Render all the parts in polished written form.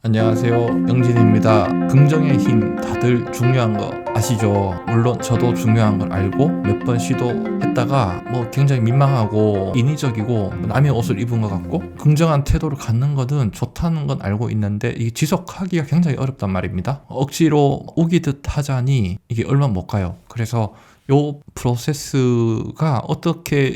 안녕하세요, 영진입니다. 긍정의 힘 다들 중요한 거 아시죠? 물론 저도 중요한 걸 알고 몇 번 시도했다가 굉장히 민망하고 인위적이고 남의 옷을 입은 것 같고 긍정한 태도를 갖는 거는 좋다는 건 알고 있는데 이게 지속하기가 굉장히 어렵단 말입니다. 억지로 우기듯 하자니 이게 얼마 못 가요. 그래서 요 프로세스가 어떻게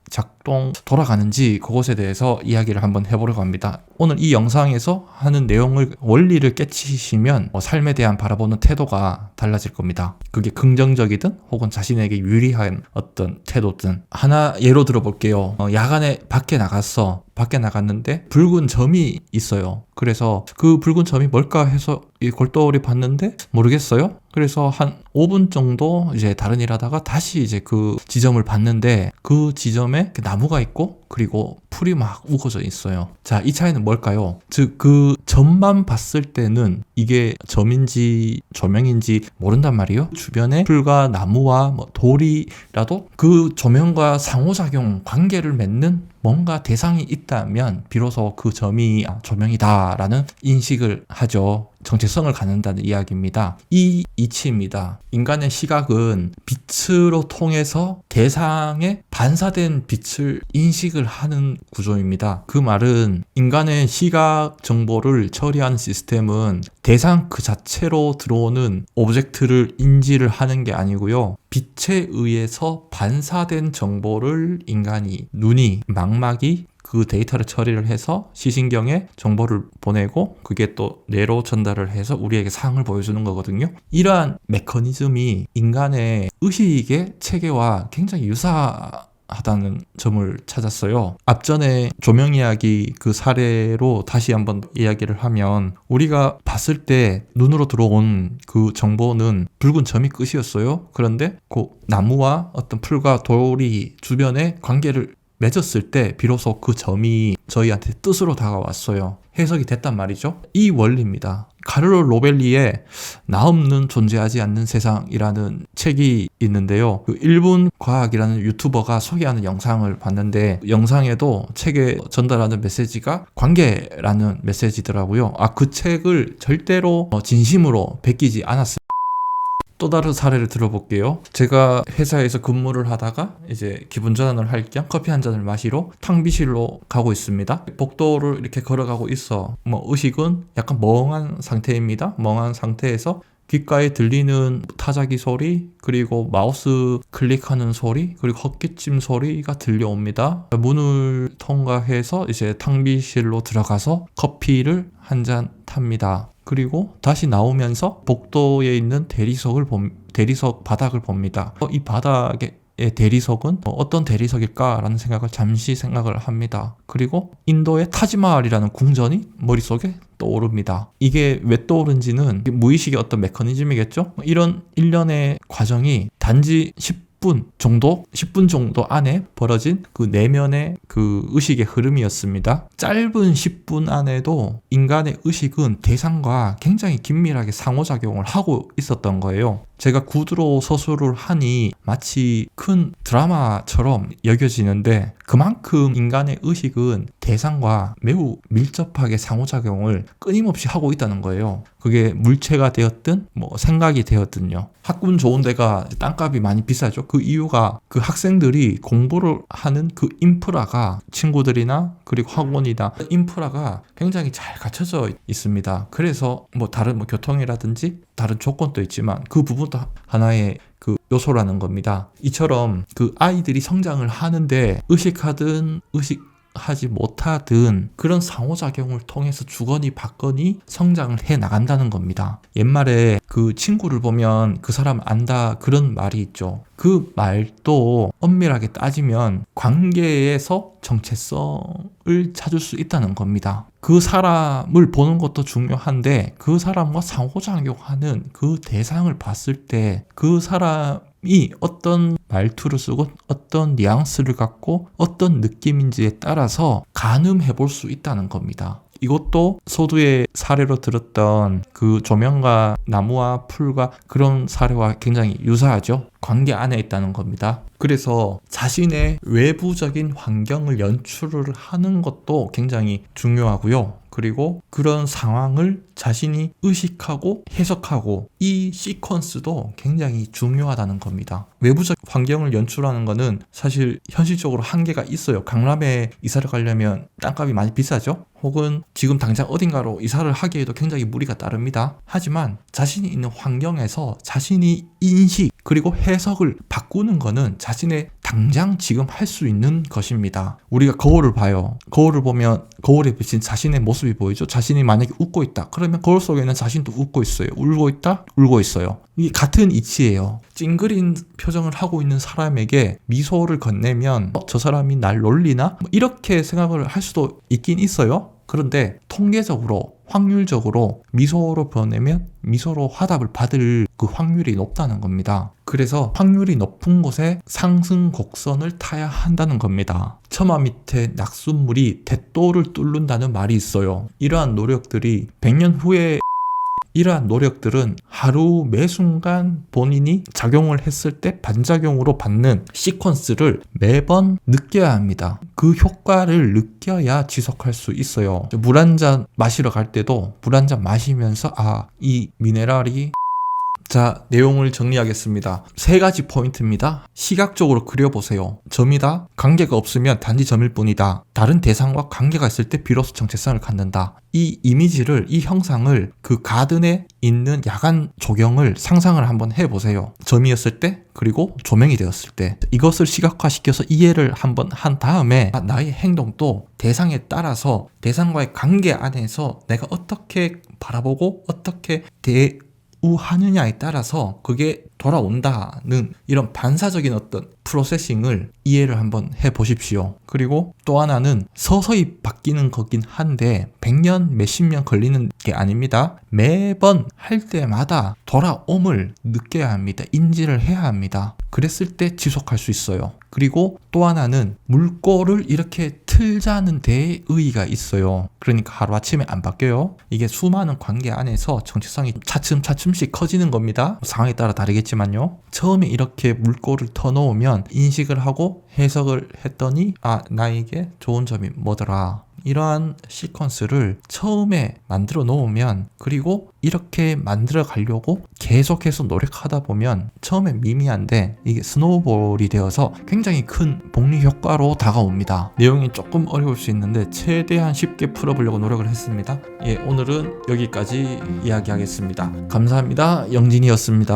돌아가는지 그것에 대해서 이야기를 한번 해보려고 합니다. 오늘 이 영상에서 하는 내용을 원리를 깨치시면 삶에 대한 바라보는 태도가 달라질 겁니다. 그게 긍정적이든 혹은 자신에게 유리한 어떤 태도든. 하나 예로 들어볼게요. 야간에 밖에 나갔는데 붉은 점이 있어요. 그래서 그 붉은 점이 뭘까 해서 이 골똘히 봤는데 모르겠어요. 그래서 한 5분 정도 이제 다른 일 하다가 다시 이제 그 지점을 봤는데 그 지점에 나무가 있고 그리고 풀이 막 우거져 있어요. 자, 이 차이는 뭘까요? 즉, 그 점만 봤을 때는 이게 점인지 조명인지 모른단 말이에요. 주변에 풀과 나무와 돌이라도 그 조명과 상호작용 관계를 맺는 뭔가 대상이 있다면 비로소 그 점이 조명이다라는 인식을 하죠. 정체성을 갖는다는 이야기입니다. 이 이치입니다. 인간의 시각은 빛으로 통해서 대상에 반사된 빛을 인식을 하는 구조입니다. 그 말은 인간의 시각 정보를 처리하는 시스템은 대상 그 자체로 들어오는 오브젝트를 인지를 하는 게 아니고요. 빛에 의해서 반사된 정보를 눈이, 망막이 그 데이터를 처리를 해서 시신경에 정보를 보내고 그게 또 뇌로 전달을 해서 우리에게 사항을 보여주는 거거든요. 이러한 메커니즘이 인간의 의식의 체계와 굉장히 유사하다는 점을 찾았어요. 앞전에 조명 이야기 그 사례로 다시 한번 이야기를 하면 우리가 봤을 때 눈으로 들어온 그 정보는 붉은 점이 끝이었어요. 그런데 그 나무와 어떤 풀과 돌이 주변에 관계를 맺었을 때 비로소 그 점이 저희한테 뜻으로 다가왔어요. 해석이 됐단 말이죠. 이 원리입니다. 카를로 로벨리의 나 없는 존재하지 않는 세상이라는 책이 있는데요. 그 1분 과학이라는 유튜버가 소개하는 영상을 봤는데 영상에도 책에 전달하는 메시지가 관계라는 메시지더라고요. 그 책을 절대로 진심으로 베끼지 않았어요. 또 다른 사례를 들어볼게요. 제가 회사에서 근무를 하다가 이제 기분 전환을 할 겸 커피 한 잔을 마시러 탕비실로 가고 있습니다. 복도를 이렇게 걸어가고 있어. 의식은 약간 멍한 상태입니다. 멍한 상태에서 귓가에 들리는 타자기 소리, 그리고 마우스 클릭하는 소리, 그리고 헛기침 소리가 들려옵니다. 문을 통과해서 이제 탕비실로 들어가서 커피를 한 잔 탑니다. 그리고 다시 나오면서 복도에 있는 대리석 바닥을 봅니다. 이 바닥의 대리석은 어떤 대리석일까라는 잠시 생각을 합니다. 그리고 인도의 타지마할이라는 궁전이 머릿속에 떠오릅니다. 이게 왜 떠오른지는 무의식의 어떤 메커니즘이겠죠? 이런 일련의 과정이 단지 10분 정도 안에 벌어진 그 내면의 그 의식의 흐름이었습니다. 짧은 10분 안에도 인간의 의식은 대상과 굉장히 긴밀하게 상호작용을 하고 있었던 거예요. 제가 구두로 서술을 하니 마치 큰 드라마처럼 여겨지는데 그만큼 인간의 의식은 대상과 매우 밀접하게 상호작용을 끊임없이 하고 있다는 거예요. 그게 물체가 되었든 생각이 되었든요. 학군 좋은 데가 땅값이 많이 비싸죠. 그 이유가 그 학생들이 공부를 하는 그 인프라가 친구들이나 그리고 학원이나 인프라가 굉장히 잘 갖춰져 있습니다. 그래서 다른 교통이라든지 다른 조건도 있지만 그 부분도 하나의 그 요소라는 겁니다. 이처럼 그 아이들이 성장을 하는데 의식하든 의식하지 못하든 그런 상호작용을 통해서 주거니 받거니 성장을 해 나간다는 겁니다. 옛말에 그 친구를 보면 그 사람 안다 그런 말이 있죠. 그 말도 엄밀하게 따지면 관계에서 정체성을 찾을 수 있다는 겁니다. 그 사람을 보는 것도 중요한데 그 사람과 상호작용하는 그 대상을 봤을 때 그 사람이 어떤 말투를 쓰고 어떤 뉘앙스를 갖고 어떤 느낌인지에 따라서 가늠해 볼 수 있다는 겁니다. 이것도 소두의 사례로 들었던 그 조명과 나무와 풀과 그런 사례와 굉장히 유사하죠. 관계 안에 있다는 겁니다. 그래서 자신의 외부적인 환경을 연출을 하는 것도 굉장히 중요하고요. 그리고 그런 상황을 자신이 의식하고 해석하고, 이 시퀀스도 굉장히 중요하다는 겁니다. 외부적 환경을 연출하는 거는 사실 현실적으로 한계가 있어요. 강남에 이사를 가려면 땅값이 많이 비싸죠. 혹은 지금 당장 어딘가로 이사를 하기에도 굉장히 무리가 따릅니다. 하지만 자신이 있는 환경에서 자신이 인식 그리고 해석을 바꾸는 거는 자신의 당장 지금 할 수 있는 것입니다. 우리가 거울을 봐요. 거울을 보면 거울에 비친 자신의 모습이 보이죠. 자신이 만약에 웃고 있다, 그러면 거울 속에는 자신도 웃고 있어요. 울고 있다, 울고 있어요. 이게 같은 이치예요. 찡그린 표정을 하고 있는 사람에게 미소를 건네면 저 사람이 날 놀리나? 이렇게 생각을 할 수도 있긴 있어요. 그런데 통계적으로, 확률적으로 미소로 보내면 미소로 화답을 받을 그 확률이 높다는 겁니다. 그래서 확률이 높은 곳에 상승 곡선을 타야 한다는 겁니다. 처마 밑에 낙숫물이 대도를 뚫는다는 말이 있어요. 이러한 노력들이 100년 후에, 이러한 노력들은 하루 매 순간 본인이 작용을 했을 때 반작용으로 받는 시퀀스를 매번 느껴야 합니다. 그 효과를 느껴야 지속할 수 있어요. 물 한 잔 마시러 갈 때도 물 한 잔 마시면서 이 미네랄이, 자, 내용을 정리하겠습니다. 3가지 포인트입니다. 시각적으로 그려보세요. 점이다. 관계가 없으면 단지 점일 뿐이다. 다른 대상과 관계가 있을 때 비로소 정체성을 갖는다. 이 이미지를, 이 형상을 그 가든에 있는 야간 조경을 상상을 한번 해보세요. 점이었을 때, 그리고 조명이 되었을 때, 이것을 시각화시켜서 이해를 한번 한 다음에 나의 행동도 대상에 따라서 대상과의 관계 안에서 내가 어떻게 바라보고 어떻게 우하느냐에 따라서 그게 돌아온다는 이런 반사적인 어떤 프로세싱을 이해를 한번 해보십시오. 그리고 또 하나는 서서히 바뀌는 거긴 한데 100년, 몇십 년 걸리는 게 아닙니다. 매번 할 때마다 돌아옴을 느껴야 합니다. 인지를 해야 합니다. 그랬을 때 지속할 수 있어요. 그리고 또 하나는 물꼬를 이렇게 틀자는 데에 의의가 있어요. 그러니까 하루아침에 안 바뀌어요. 이게 수많은 관계 안에서 정체성이 차츰차츰씩 커지는 겁니다. 상황에 따라 다르겠지만요. 처음에 이렇게 물꼬를 터놓으면 인식을 하고 해석을 했더니 나에게 좋은 점이 뭐더라. 이러한 시퀀스를 처음에 만들어 놓으면, 그리고 이렇게 만들어 가려고 계속해서 노력하다 보면 처음에 미미한데 이게 스노우볼이 되어서 굉장히 큰 복리 효과로 다가옵니다. 내용이 조금 어려울 수 있는데 최대한 쉽게 풀어보려고 노력을 했습니다. 오늘은 여기까지 이야기하겠습니다. 감사합니다. 영진이었습니다.